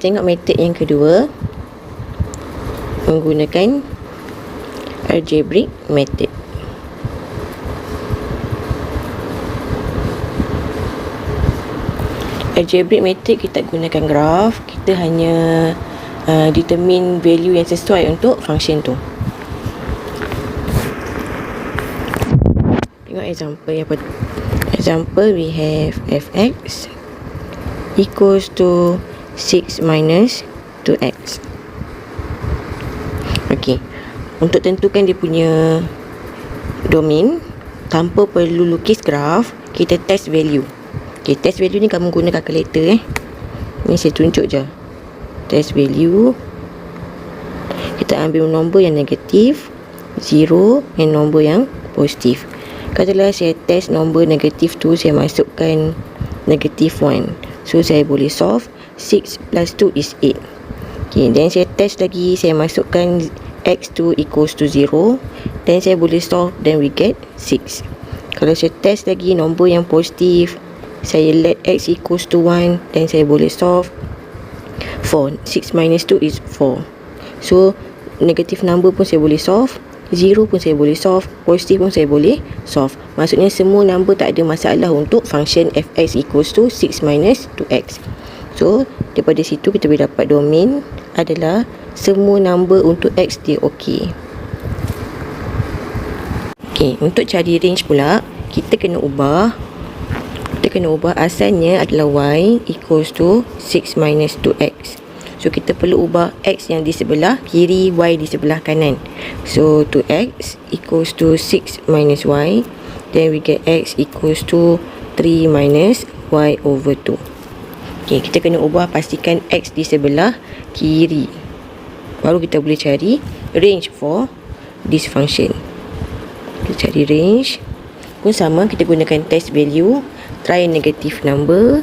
tengok metod yang kedua menggunakan algebraic method. Algebraic method kita gunakan graf, kita hanya determine value yang sesuai untuk function tu. Tengok example yang pertama. Example, we have fx equals to 6 minus 2x. Okey, untuk tentukan dia punya domain tanpa perlu lukis graf, kita test value. Okey, test value ni kamu guna kalkulator Ni saya tunjuk je. Test value, kita ambil nombor yang negatif, 0, dan nombor yang positif. Katalah saya test nombor negatif tu, saya masukkan negatif 1. So saya boleh solve 6 plus 2 is 8. Okay, then saya test lagi, saya masukkan x2 equals to 0. Then saya boleh solve, then we get 6. Kalau saya test lagi nombor yang positif, saya let x equals to 1, then saya boleh solve 4. 6 minus 2 is 4. So negative number pun saya boleh solve, 0 pun saya boleh solve, positif pun saya boleh solve. Maksudnya semua number tak ada masalah untuk function fx equals to 6 minus 2x. So daripada situ kita boleh dapat domain adalah semua number untuk x dia okey. Okey, untuk cari range pula, kita kena ubah asalnya adalah y equals to 6 minus 2x. So kita perlu ubah x yang di sebelah kiri, y di sebelah kanan. So 2x equals to 6 minus y. Then we get x equals to 3 minus y over 2. Okay, kita kena ubah, pastikan x di sebelah kiri, baru kita boleh cari range for this function. Kita cari range pun sama, kita gunakan test value. Try negative number,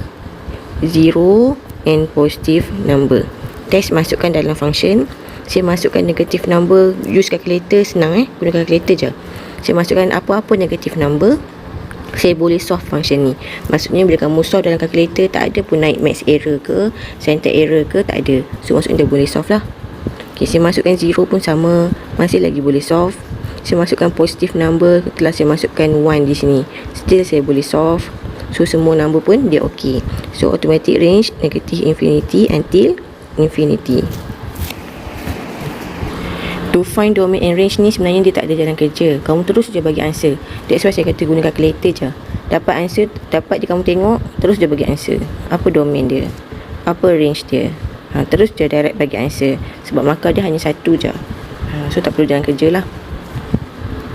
0 and positive number. Test masukkan dalam function. Saya masukkan negative number, use calculator, senang guna calculator je. Saya masukkan apa-apa negative number, saya boleh solve function ni. Maksudnya bila kamu solve dalam calculator, tak ada pun naik max error ke, center error ke, tak ada. So maksudnya dia boleh solve lah. Okay, saya masukkan 0 pun sama, masih lagi boleh solve. Saya masukkan positive number, setelah saya masukkan 1 di sini, still saya boleh solve. So semua number pun dia okey. So automatic range negative infinity until infinity. To find domain and range ni sebenarnya dia tak ada jalan kerja. Kamu terus je bagi answer. That's why saya kata guna calculator je. Dapat answer, dapat je kamu tengok, terus je bagi answer. Apa domain dia, apa range dia, terus je direct bagi answer. Sebab markah dia hanya satu je. So tak perlu jalan kerja lah.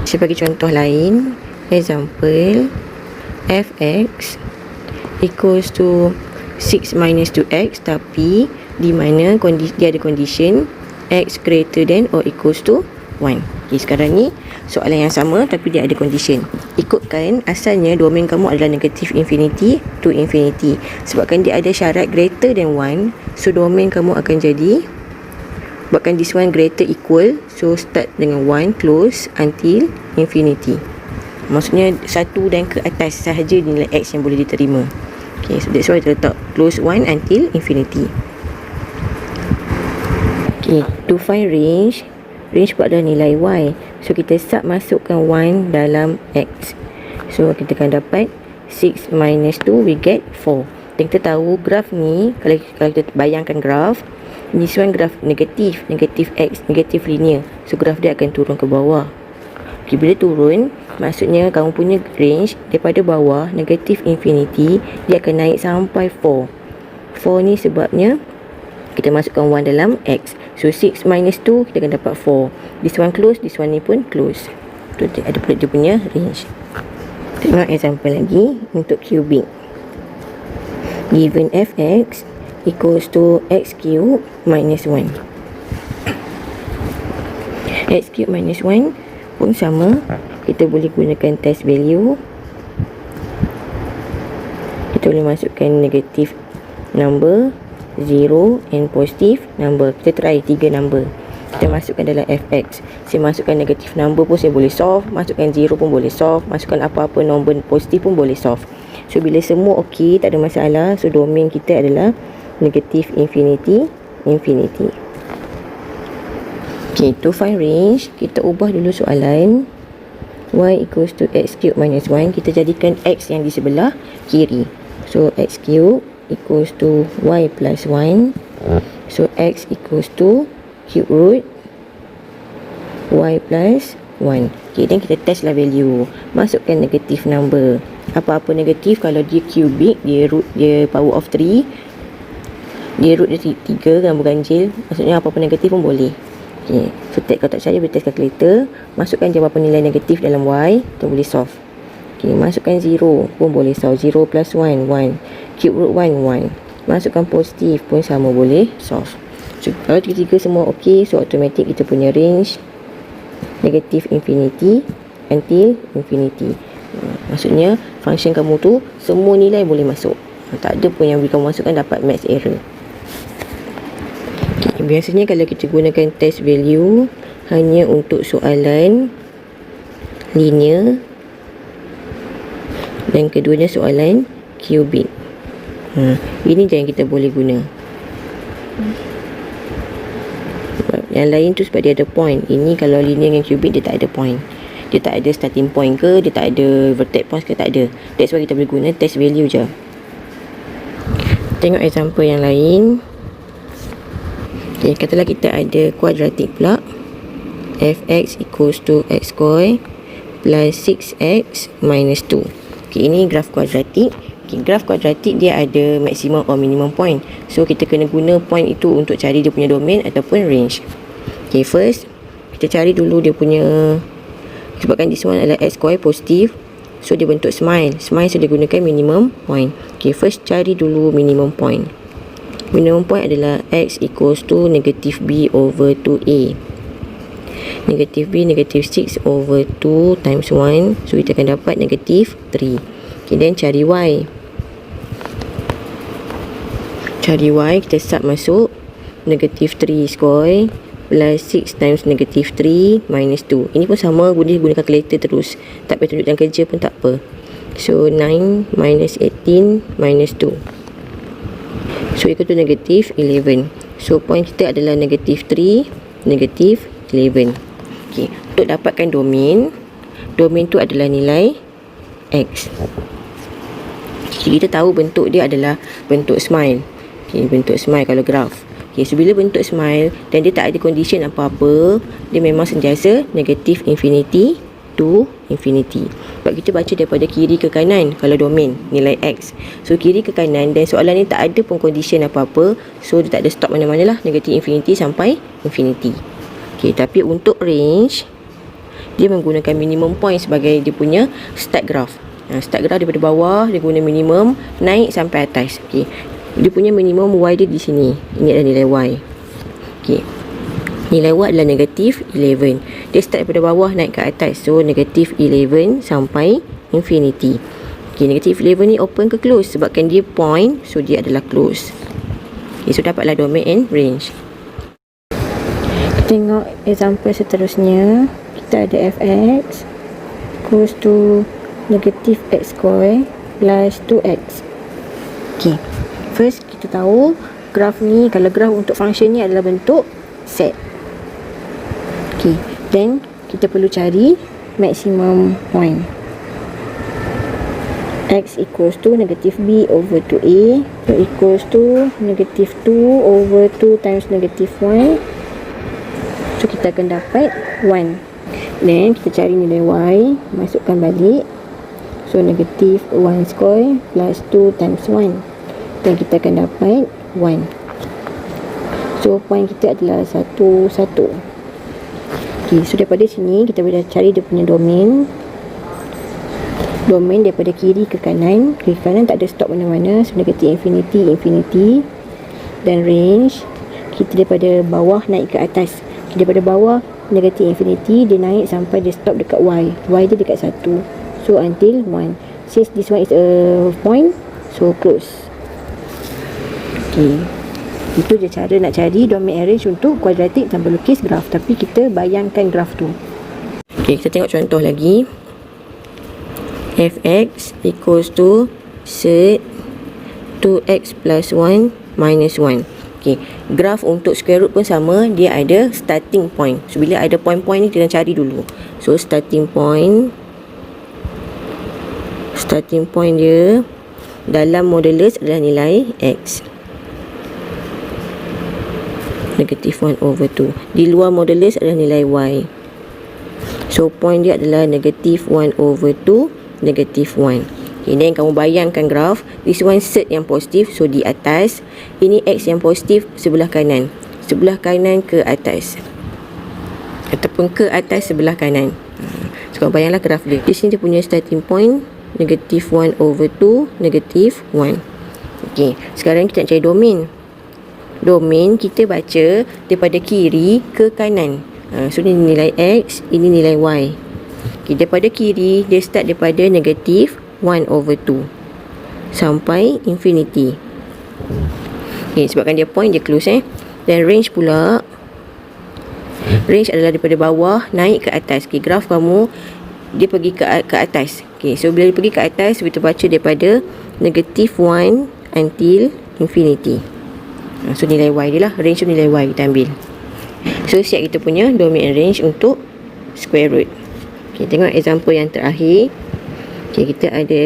Saya bagi contoh lain. Example, fx equals to 6 minus 2x, tapi di mana dia ada condition x greater than or equals to 1. Okay, sekarang ni soalan yang sama tapi dia ada condition. Ikutkan asalnya domain kamu adalah negative infinity to infinity. Sebabkan dia ada syarat greater than 1, so domain kamu akan jadi, buatkan this one greater equal, so start dengan 1 close until infinity. Maksudnya 1 dan ke atas sahaja nilai x yang boleh diterima. Okay, so that's why kita letak close 1 until infinity. Okay, to find range pun adalah nilai y. So kita sub masukkan 1 dalam x. So kita akan dapat 6 minus 2, we get 4. Dan kita tahu graf ni, kalau kita bayangkan graf, this one graf negatif x, negatif linear. So graf dia akan turun ke bawah. Okay, bila turun, maksudnya kamu punya range daripada bawah negatif infinity, dia akan naik sampai 4. 4 ni sebabnya kita masukkan 1 dalam x. So 6 minus 2, kita akan dapat 4. This one close, this one ni pun close. Tu ada pula dia punya range. Tengok example lagi untuk cubic. Given fx equals to x cube minus 1. X cube minus 1 pun sama, kita boleh gunakan test value. Kita boleh masukkan negative number, 0 and positive number. Kita try 3 number, kita masukkan dalam fx. Saya masukkan negative number pun saya boleh solve, masukkan 0 pun boleh solve, masukkan apa-apa nombor positif pun boleh solve. So bila semua okey, tak ada masalah, so domain kita adalah negatif infinity, infinity. Okay, to find range, kita ubah dulu soalan. Y equals to x cube minus 1. Kita jadikan x yang di sebelah kiri. So, x cube equals to y plus 1. So, x equals to cube root y plus 1. Okay, then kita test lah value. Masukkan negatif number. Apa-apa negatif, kalau dia cubic, dia root, dia power of 3, dia root dia 3 kan, berganjil. Maksudnya apa-apa negatif pun boleh. Okay, so kalau tak percaya, boleh test calculator. Masukkan je berapa nilai negatif dalam y, kita boleh solve. Okay, masukkan 0 pun boleh solve. 0 plus 1, 1. Cube root 1, 1. Masukkan positif pun sama, boleh solve. So, kalau tiga-tiga semua ok, so automatic kita punya range negatif infinity until infinity. Maksudnya function kamu tu semua nilai boleh masuk. Tak ada pun yang kamu masukkan dapat max error. Okay, biasanya kalau kita gunakan test value hanya untuk soalan linear dan keduanya soalan cubic. Ini je yang kita boleh guna. Yang lain tu sebab dia ada point. Ini kalau linear dengan cubic, dia tak ada point. Dia tak ada starting point ke, dia tak ada vertex point ke, tak ada. That's why kita boleh guna test value je. Tengok example yang lain. Okay, katalah kita ada quadratic pula. Fx equals to x square plus 6x minus 2. Okay, ini graf kuadratik. Okay, graf kuadratik dia ada maximum or minimum point. So, kita kena guna point itu untuk cari dia punya domain ataupun range. Okay, first, kita cari dulu dia punya, sebabkan this one adalah x square positif. So, dia bentuk smile. Smile, so dia gunakan minimum point. Okay, first cari dulu minimum point. Minimum point adalah x equals to negative b over 2a. Negative b, negative 6 over 2 times 1. So, kita akan dapat negative 3. Okay, then cari y. Cari y, kita sub masuk. Negative 3 square plus 6 times negative 3 minus 2. Ini pun sama, guna calculator terus. Tak payah tunjuk dalam kerja pun tak apa. So, 9 minus 18 minus 2. So, equal to negative 11. So, point kita adalah negative 3, negative 11. Okay, untuk dapatkan domain, domain tu adalah nilai x. Okay, kita tahu bentuk dia adalah bentuk smile. Okay, bentuk smile kalau graf. Okay, so bila bentuk smile dan dia tak ada condition apa-apa, dia memang sentiasa negatif infinity to infinity. Sebab kita baca daripada kiri ke kanan kalau domain nilai x. So kiri ke kanan dan soalan ni tak ada pun condition apa-apa. So dia tak ada stop mana-mana lah, negatif infinity sampai infinity. Okay, tapi untuk range dia menggunakan minimum point sebagai dia punya start graph. Start graph daripada bawah dia guna minimum naik sampai atas. Okay, dia punya minimum y dia di sini. Ini adalah nilai y. Okay, nilai y adalah negatif 11. Dia start daripada bawah naik ke atas. So negatif 11 sampai infinity. Okay, negatif 11 ni open ke close? Sebabkan dia point, so dia adalah close. Okay, so dapatlah domain and range. Tengok example seterusnya. Kita ada fx equals to negatif x square plus 2x. Okay, first kita tahu graf ni, kalau graf untuk function ni adalah bentuk set. Okay, then kita perlu cari maximum point. X equals to negative b over 2a, so equals to negative 2 over 2 times negative 1. So kita akan dapat 1. Then kita cari nilai y, masukkan balik. So negative 1 square plus 2 times 1. Dan kita akan dapat 1. So point kita adalah 1, 1. Okay, so daripada sini kita boleh cari dia punya domain. Domain daripada kiri ke kanan. Kiri ke kanan tak ada stop mana-mana. So negative infinity, infinity. Dan range kita daripada bawah naik ke atas. Okay, daripada bawah negative infinity, dia naik sampai dia stop dekat y. Y dia dekat 1. So until 1. Since this one is a point, so close. Okay, itu je cara nak cari domain range untuk kuadratik tanpa lukis graf. Tapi kita bayangkan graf tu. Okay, kita tengok contoh lagi. Fx equals to set 2x plus 1 minus 1. Okay, graf untuk square root pun sama, dia ada starting point. So bila ada point-point ni kita cari dulu. So starting point dia dalam modulus adalah nilai x, negatif 1 over 2. Di luar modulus adalah nilai y. So point dia adalah negatif 1 over 2, negatif 1. Okay, then kamu bayangkan graf, this one set yang positif, so di atas. Ini x yang positif sebelah kanan, sebelah kanan ke atas, ataupun ke atas sebelah kanan. So kamu bayanglah graf dia. Di sini dia punya starting point negatif 1 over 2, negatif 1. Okay, sekarang kita nak cari domain. Domain kita baca daripada kiri ke kanan. So ini nilai x, ini nilai y. Okay, daripada kiri dia start daripada negatif 1 over 2 sampai infinity. Okay, sebabkan dia point, dia close Dan range pula, range adalah daripada bawah naik ke atas. Okay, graf kamu dia pergi ke atas. Okay, so bila dia pergi ke atas, kita baca daripada negatif 1 until infinity. So nilai y dia lah, range tu nilai y kita ambil. So siap kita punya domain and range untuk square root. Okay, tengok example yang terakhir. Okay, kita ada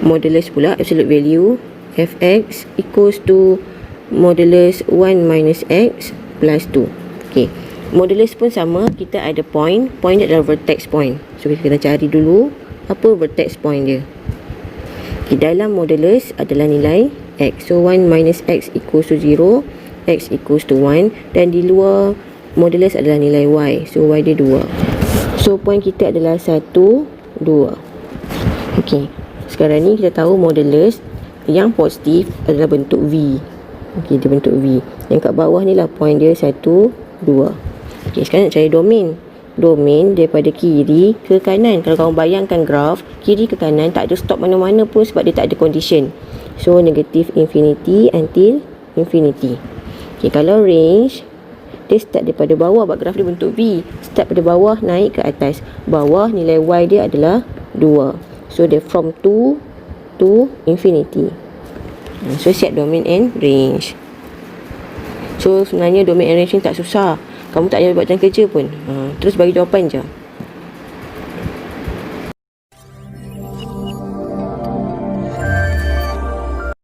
modulus pula, absolute value fx equals to modulus 1 minus x plus 2. Okay, modulus pun sama, kita ada point dia adalah vertex point. So kita kena cari dulu apa vertex point dia. Okay, dalam modulus adalah nilai x, so 1 minus x equals to 0, x equals to 1. Dan di luar modulus adalah nilai y, so y dia 2. So point kita adalah 1, 2. Okay, sekarang ni kita tahu modulus yang positif adalah bentuk V. Okay, dia bentuk V. Yang kat bawah ni lah point dia 1, 2. Okay, sekarang nak cari domain. Domain daripada kiri ke kanan. Kalau kamu bayangkan graf, kiri ke kanan tak ada stop mana-mana pun sebab dia tak ada condition. So negatif infinity until infinity. Okay, kalau range dia start daripada bawah, sebab graf dia bentuk V. Start pada bawah naik ke atas. Bawah nilai y dia adalah 2. So dia from 2 to infinity. So siap domain and range. So sebenarnya domain and range ni tak susah. Kamu tak payah buat jalan kerja pun. Terus bagi jawapan je.